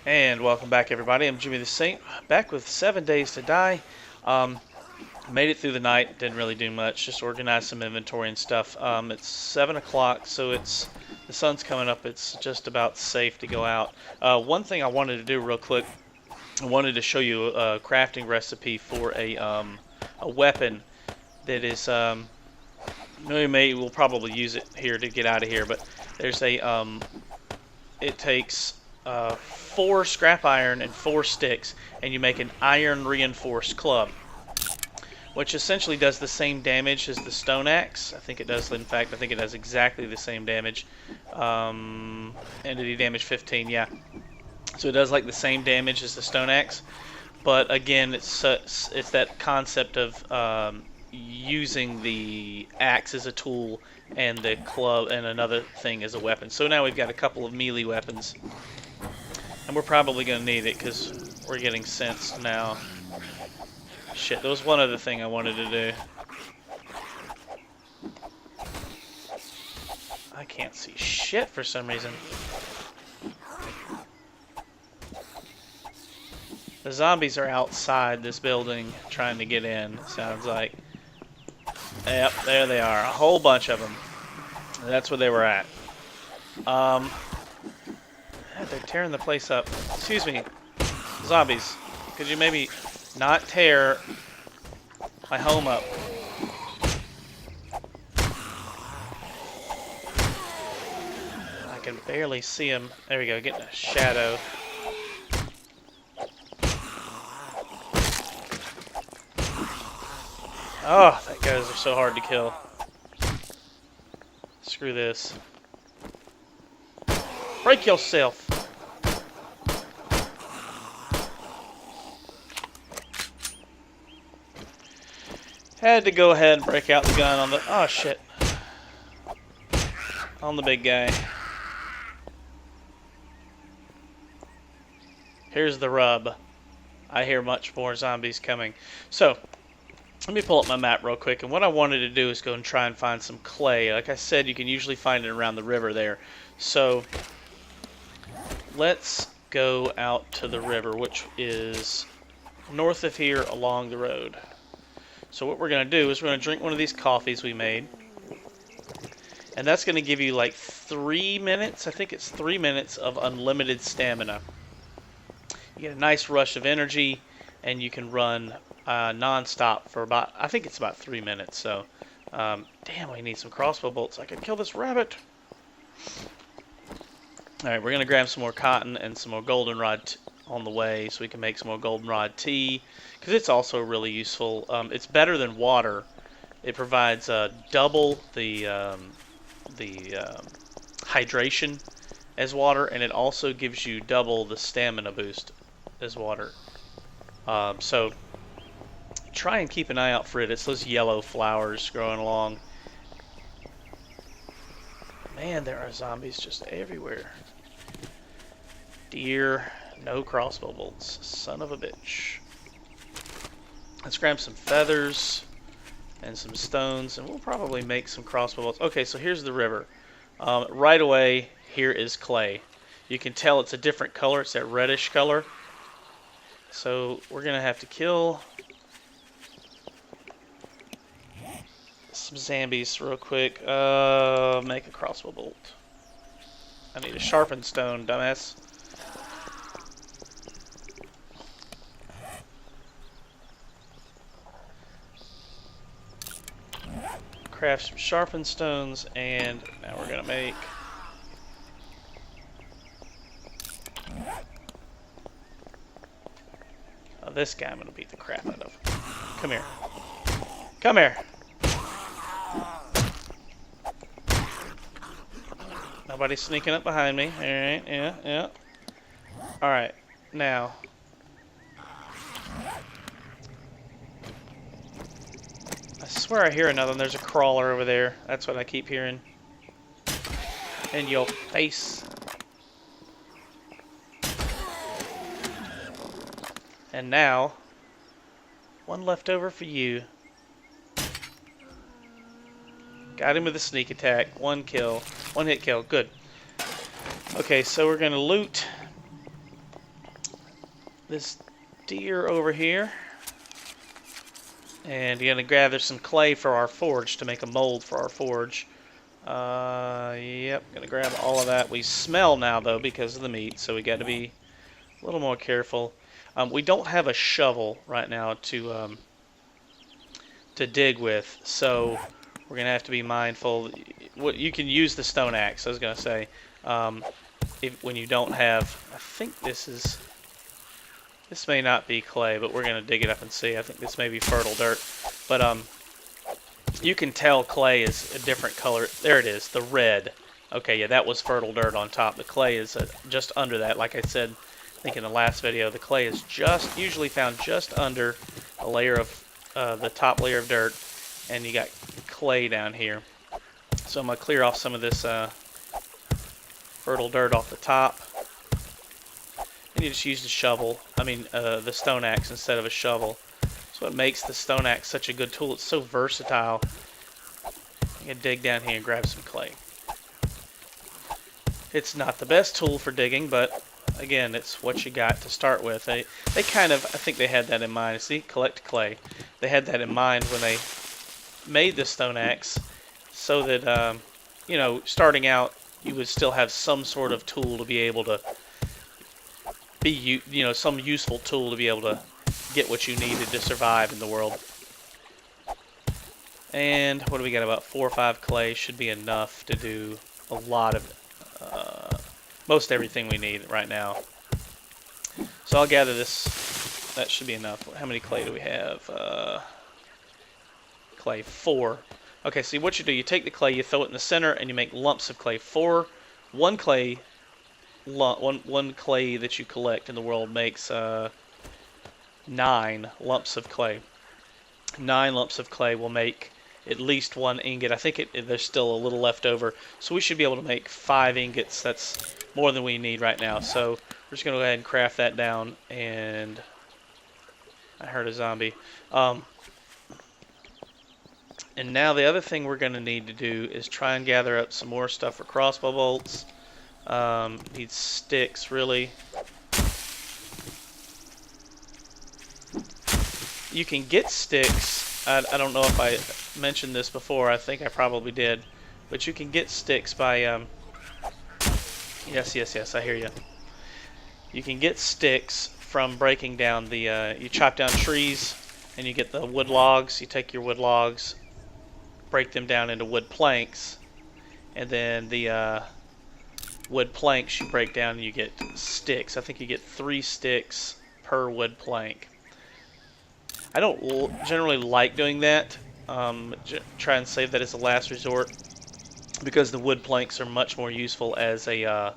And welcome back, everybody. I'm Jimmy the Saint, back with 7 Days to Die. Um, Made it through the night, didn't really do much, just organized some inventory and stuff. It's 7 o'clock, so the sun's coming up. It's just about safe to go out. One thing I wanted to do real quick, I wanted to show you a crafting recipe for a weapon that is, we'll probably use it here to get out of here, but there's it takes 4 scrap iron and 4 sticks, and you make an iron reinforced club, which essentially does the same damage as the stone axe. I think it does. In fact, I think it does exactly the same damage. Entity damage 15, yeah. So it does like the same damage as the stone axe, but again, it's that concept of using the axe as a tool and the club and another thing as a weapon. So now we've got a couple of melee weapons. And we're probably going to need it because we're getting sensed now. Shit, there was one other thing I wanted to do. I can't see shit for some reason. The zombies are outside this building trying to get in, it sounds like. Yep, there they are. A whole bunch of them. That's where they were at. They're tearing the place up. Excuse me, zombies. Could you maybe not tear my home up? I can barely see him. There we go, getting a shadow. Oh, that guys are so hard to kill. Screw this. Break yourself. Had to go ahead and break out the gun on the... Oh, shit. On the big guy. Here's the rub. I hear much more zombies coming. So, let me pull up my map real quick. And what I wanted to do is go and try and find some clay. Like I said, you can usually find it around the river there. So, let's go out to the river, which is north of here along the road. So what we're going to do is we're going to drink one of these coffees we made. And that's going to give you like 3 minutes. I think it's 3 minutes of unlimited stamina. You get a nice rush of energy, and you can run non-stop for about, I think it's about 3 minutes. So, damn, we need some crossbow bolts. I could kill this rabbit. Alright, we're going to grab some more cotton and some more goldenrod on the way so we can make some more goldenrod tea, because it's also really useful. It's better than water. It provides double the hydration as water, and it also gives you double the stamina boost as water. So try and keep an eye out for it. It's those yellow flowers growing along. Man, there are zombies just everywhere. Deer, no crossbow bolts. Son of a bitch. Let's grab some feathers and some stones, and we'll probably make some crossbow bolts. Okay, so here's the river. Right away, here is clay. You can tell it's a different color. It's that reddish color. So we're going to have to kill some zombies real quick. Make a crossbow bolt. I need a sharpened stone, dumbass. Craft some sharpened stones, and now we're going to make this guy I'm going to beat the crap out of. Come here. Come here. Nobody's sneaking up behind me. Alright, yeah. Alright, now. I swear I hear another one. There's a crawler over there. That's what I keep hearing. In your face. And now, one left over for you. Got him with a sneak attack. One kill. One hit kill. Good. Okay, so we're going to loot this deer over here. And you're going to gather some clay for our forge to make a mold for our forge. Yep, going to grab all of that. We smell now, though, because of the meat, so we got to be a little more careful. We don't have a shovel right now to dig with, so we're going to have to be mindful. You can use the stone axe, I was going to say, when you don't have... I think this may not be clay, but we're going to dig it up and see. I think this may be fertile dirt. But you can tell clay is a different color. There it is, the red. Okay, yeah, that was fertile dirt on top. The clay is just under that. Like I said, I think in the last video, the clay is usually found just under a layer of the top layer of dirt, and you got clay down here. So I'm going to clear off some of this fertile dirt off the top. And you just use the shovel, the stone axe instead of a shovel. That's what makes the stone axe such a good tool. It's so versatile. You can dig down here and grab some clay. It's not the best tool for digging, but again, it's what you got to start with. They kind of, I think they had that in mind. See, collect clay. They had that in mind when they made the stone axe, so that, starting out, you would still have some sort of tool to be able to some useful tool to be able to get what you needed to survive in the world. And what do we got? About 4 or 5 clay should be enough to do a lot of most everything we need right now. So I'll gather this. That should be enough. How many clay do we have? Clay 4. Okay, so what you do, you take the clay, you throw it in the center, and you make lumps of clay. One clay that you collect in the world makes 9 lumps of clay. 9 lumps of clay will make at least 1 ingot. I think there's still a little left over, so we should be able to make 5 ingots. That's more than we need right now. So we're just going to go ahead and craft that down. And I heard a zombie. And now the other thing we're going to need to do is try and gather up some more stuff for crossbow bolts. Need sticks, really. You can get sticks. I don't know if I mentioned this before. I think I probably did. But you can get sticks by... Yes, I hear you. You can get sticks from breaking down the... you chop down trees, and you get the wood logs. You take your wood logs, break them down into wood planks, and then the... wood planks you break down and you get sticks. I think you get 3 sticks per wood plank. I don't generally like doing that. Try and save that as a last resort, because the wood planks are much more useful as a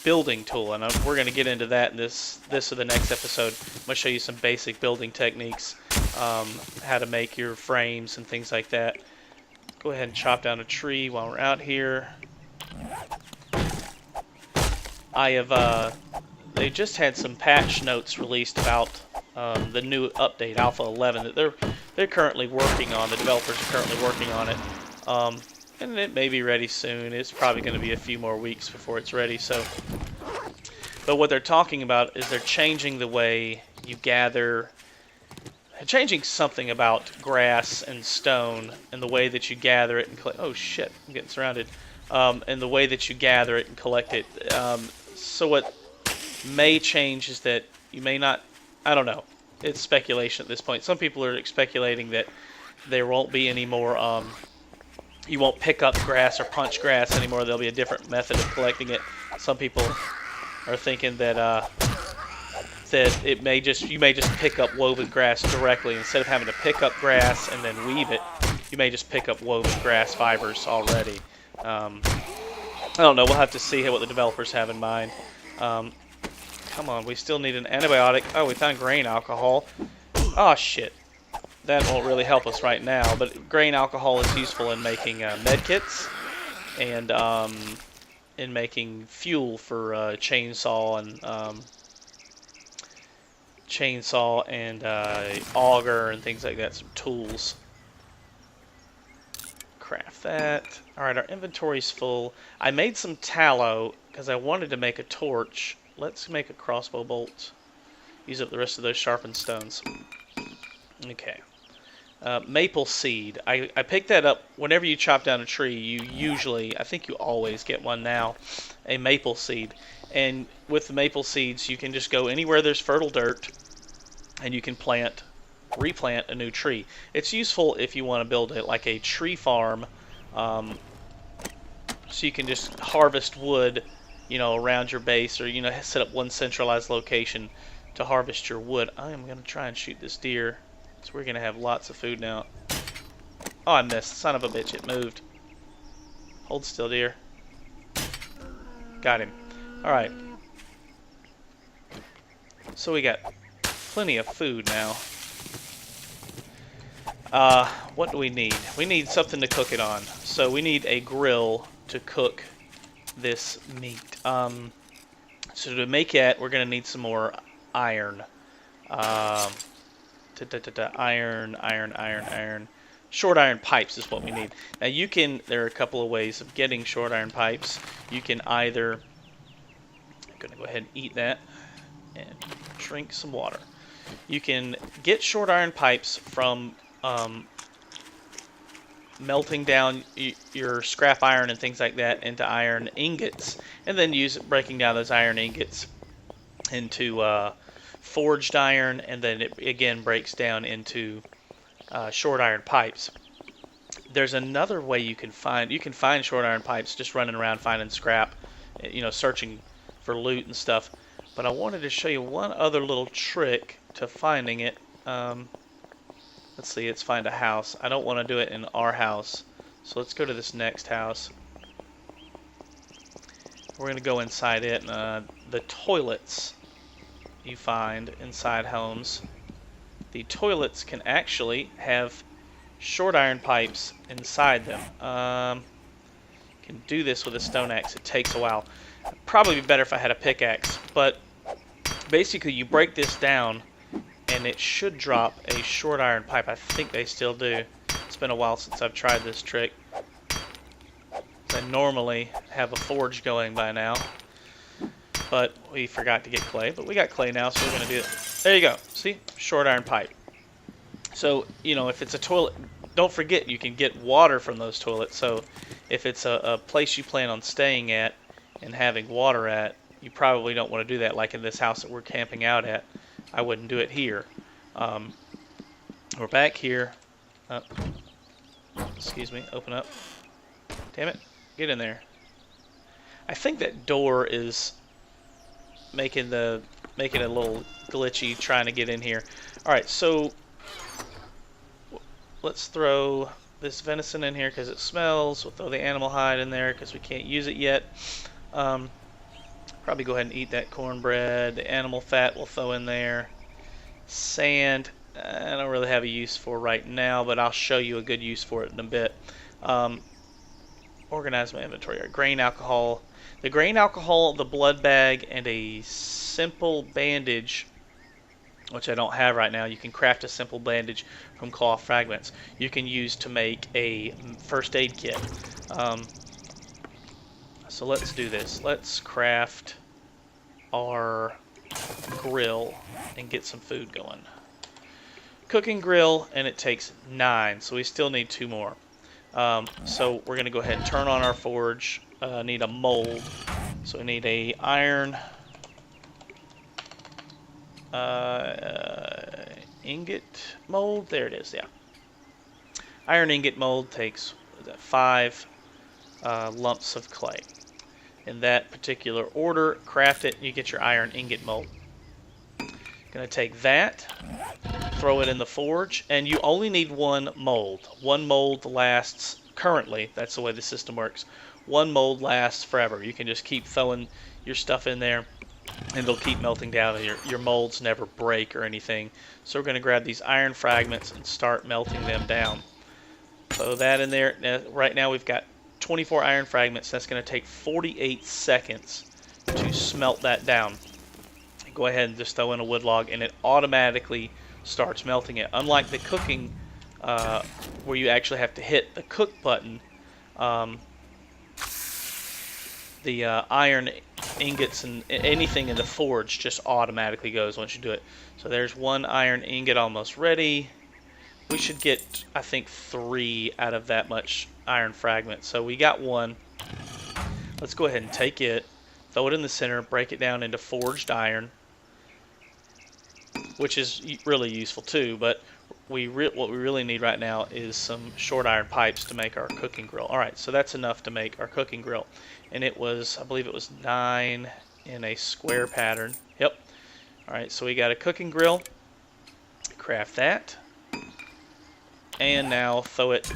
building tool, and we're going to get into that in this or the next episode. I'm going to show you some basic building techniques, how to make your frames and things like that. Go ahead and chop down a tree while we're out here. I have, they just had some patch notes released about the new update, Alpha 11, that they're currently working on. The developers are currently working on it. And it may be ready soon. It's probably going to be a few more weeks before it's ready. So, but what they're talking about is they're changing the way you gather, changing something about grass and stone and the way that you gather it and collect. Oh shit, I'm getting surrounded. And the way that you gather it and collect it. So what may change is that you may not, I don't know, it's speculation at this point. Some people are speculating that there won't be any more, you won't pick up grass or punch grass anymore. There'll be a different method of collecting it. Some people are thinking that that you may just pick up woven grass directly instead of having to pick up grass and then weave it. You may just pick up woven grass fibers already. I don't know. We'll have to see what the developers have in mind. Come on, we still need an antibiotic. Oh, we found grain alcohol. Oh shit. That won't really help us right now, but grain alcohol is useful in making med kits and in making fuel for chainsaw and auger and things like that, some tools. Craft that. Alright, our inventory's full. I made some tallow because I wanted to make a torch, let's make a crossbow bolt. Use up the rest of those sharpened stones. Okay. Maple seed. I picked that up whenever you chop down a tree. You usually, I think you always get one now, a maple seed. And with the maple seeds, you can just go anywhere there's fertile dirt, and you can replant a new tree. It's useful if you want to build it like a tree farm, so you can just harvest wood, around your base, or set up one centralized location to harvest your wood. I am going to try and shoot this deer. So we're going to have lots of food now. Oh, I missed. Son of a bitch, it moved. Hold still, deer. Got him. Alright. So we got plenty of food now. What do we need? We need something to cook it on. So we need a grill to cook this meat. So to make it, we're going to need some more iron. Iron. Short iron pipes is what we need. Now there are a couple of ways of getting short iron pipes. You can either, I'm going to go ahead and eat that and drink some water. You can get short iron pipes from melting down your scrap iron and things like that into iron ingots, and then breaking down those iron ingots into forged iron, and then it again breaks down into short iron pipes. There's another way you can find short iron pipes just running around finding scrap, searching for loot and stuff. But I wanted to show you one other little trick to finding it. Let's see, let's find a house. I don't want to do it in our house, so let's go to this next house. We're going to go inside it. The toilets you find inside homes, the toilets can actually have short iron pipes inside them. Can do this with a stone axe. It takes a while. Probably be better if I had a pickaxe, but basically you break this down and it should drop a short iron pipe. I think they still do. It's been a while since I've tried this trick. I normally have a forge going by now, but we forgot to get clay. But we got clay now, so we're going to do it. There you go. See? Short iron pipe. So, if it's a toilet, don't forget you can get water from those toilets. So if it's a place you plan on staying at and having water at, you probably don't want to do that. Like in this house that we're camping out at, I wouldn't do it here. We're back here. Excuse me. Open up. Damn it. Get in there. I think that door is making it a little glitchy trying to get in here. Alright, so let's throw this venison in here because it smells. We'll throw the animal hide in there because we can't use it yet. Probably go ahead and eat that cornbread. The animal fat we'll throw in there. Sand, I don't really have a use for right now, but I'll show you a good use for it in a bit. Organize my inventory. Grain alcohol. The grain alcohol, the blood bag, and a simple bandage, which I don't have right now. You can craft a simple bandage from cloth fragments. You can use to make a first aid kit. So let's do this. Let's craft our grill and get some food going. Cooking grill, and it takes 9, so we still need 2 more. So we're going to go ahead and turn on our forge. Need a mold. So we need a iron ingot mold. There it is, yeah. Iron ingot mold takes 5 lumps of clay. In that particular order, craft it, and you get your iron ingot mold. Going to take that, throw it in the forge, and you only need 1 mold. 1 mold lasts, currently, that's the way the system works, 1 mold lasts forever. You can just keep throwing your stuff in there, and it'll keep melting down, and your molds never break or anything. So we're going to grab these iron fragments and start melting them down. Throw that in there. Now, right now we've got 24 iron fragments. That's going to take 48 seconds to smelt that down. Go ahead and just throw in a wood log, and it automatically starts melting it. Unlike the cooking, where you actually have to hit the cook button, the iron ingots and anything in the forge just automatically goes once you do it. So there's one iron ingot almost ready. We should get, I think, 3 out of that much iron fragment. So we got 1. Let's go ahead and take it, throw it in the center, break it down into forged iron, which is really useful too, but what we really need right now is some short iron pipes to make our cooking grill. Alright, so that's enough to make our cooking grill. And it was, I believe it was 9 in a square pattern. Yep. Alright, so we got a cooking grill. Craft that. And now throw it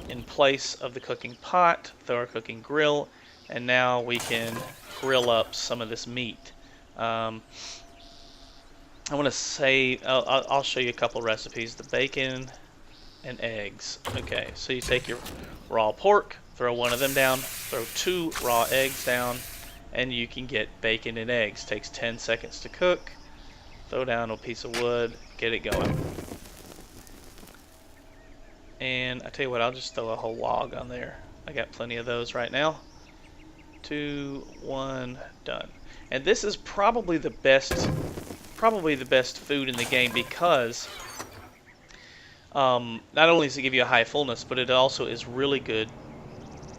in place of the cooking pot, throw our cooking grill, and now we can grill up some of this meat. I want to say, I'll show you a couple recipes. The bacon and eggs. Okay, so you take your raw pork, throw one of them down, throw 2 raw eggs down, and you can get bacon and eggs. Takes 10 seconds to cook. Throw down a piece of wood, get it going. And I tell you what, I'll just throw a whole log on there. I got plenty of those right now. 2, 1, done. And this is probably the best food in the game because not only does it give you a high fullness, but it also is really good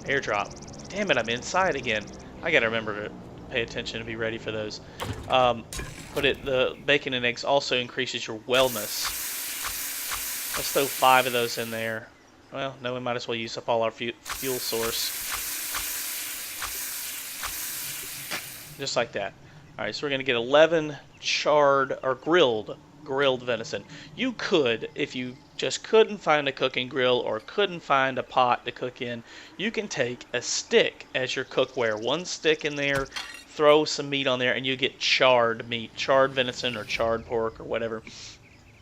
airdrop. Damn it, I'm inside again. I gotta remember to pay attention and be ready for those. But the bacon and eggs also increases your wellness. Let's throw 5 of those in there. Well, no, we might as well use up all our fuel source. Just like that. Alright, so we're going to get 11 charred or grilled venison. You could, if you just couldn't find a cooking grill or couldn't find a pot to cook in, you can take a stick as your cookware. 1 stick in there, throw some meat on there, and you get charred meat, charred venison or charred pork or whatever.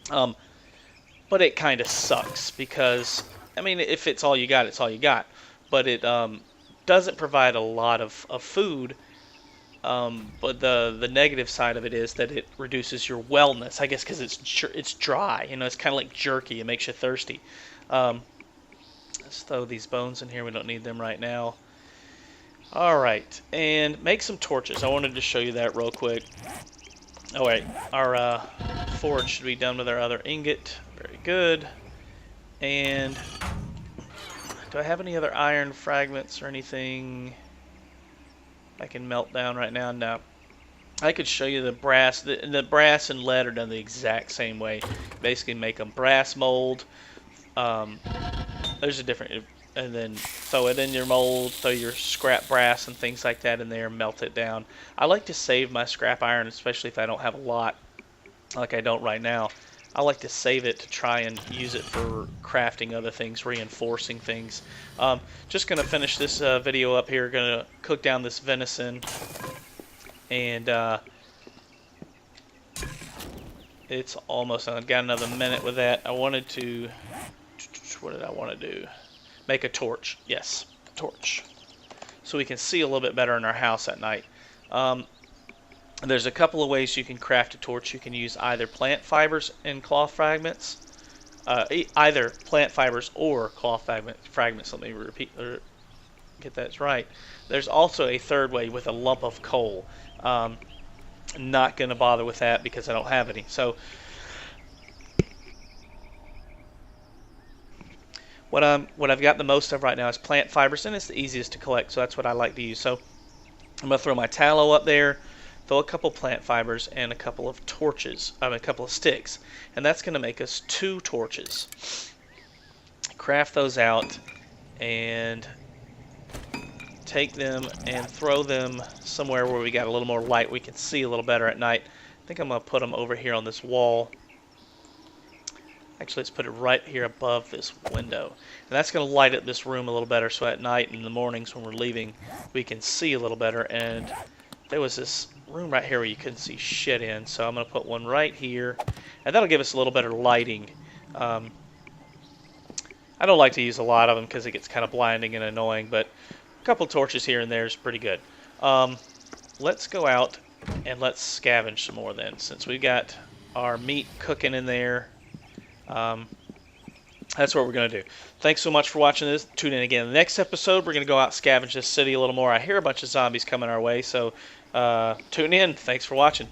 But it kind of sucks because, I mean, if it's all you got, it's all you got. But it doesn't provide a lot of food. But the negative side of it is that it reduces your wellness, I guess, because it's dry. You know, it's kind of like jerky. It makes you thirsty. Let's throw these bones in here. We don't need them right now. All right, and make some torches. I wanted to show you that real quick. Oh wait, our forge should be done with our other ingot. Very good. And do I have any other iron fragments or anything I can melt down right now? No. I could show you the brass. The brass and lead are done the exact same way. Basically make them brass mold. There's a different, and then throw it in your mold, throw your scrap brass and things like that in there, melt it down. I like to save my scrap iron, especially if I don't have a lot, like I don't right now. I like to save it to try and use it for crafting other things, reinforcing things. Just going to finish this video up here. Going to cook down this venison. And it's almost done. I've got another minute with that. I wanted to... What did I want to do? Make a torch. Yes, a torch. So we can see a little bit better in our house at night. There's a couple of ways you can craft a torch. You can use either plant fibers and cloth fragments. Either plant fibers or cloth fragments. Let me repeat or get that right. There's also a third way with a lump of coal. Not going to bother with that because I don't have any. So what I've got the most of right now is plant fibers, and it's the easiest to collect. So that's what I like to use. So I'm going to throw my tallow up there. Throw a couple plant fibers and a couple of torches, a couple of sticks, and that's going to make us 2 torches. Craft those out and take them and throw them somewhere where we got a little more light, we can see a little better at night. I think I'm going to put them over here on this wall. Actually, let's put it right here above this window. And that's going to light up this room a little better, so at night and in the mornings when we're leaving, we can see a little better. And there was this room right here where you couldn't see shit in, so I'm going to put one right here, and that'll give us a little better lighting. I don't like to use a lot of them because it gets kind of blinding and annoying, but a couple torches here and there is pretty good. Let's go out and let's scavenge some more then, since we've got our meat cooking in there. That's what we're going to do. Thanks so much for watching this. Tune in again. The next episode, we're going to go out scavenge this city a little more. I hear a bunch of zombies coming our way, so tune in. Thanks for watching.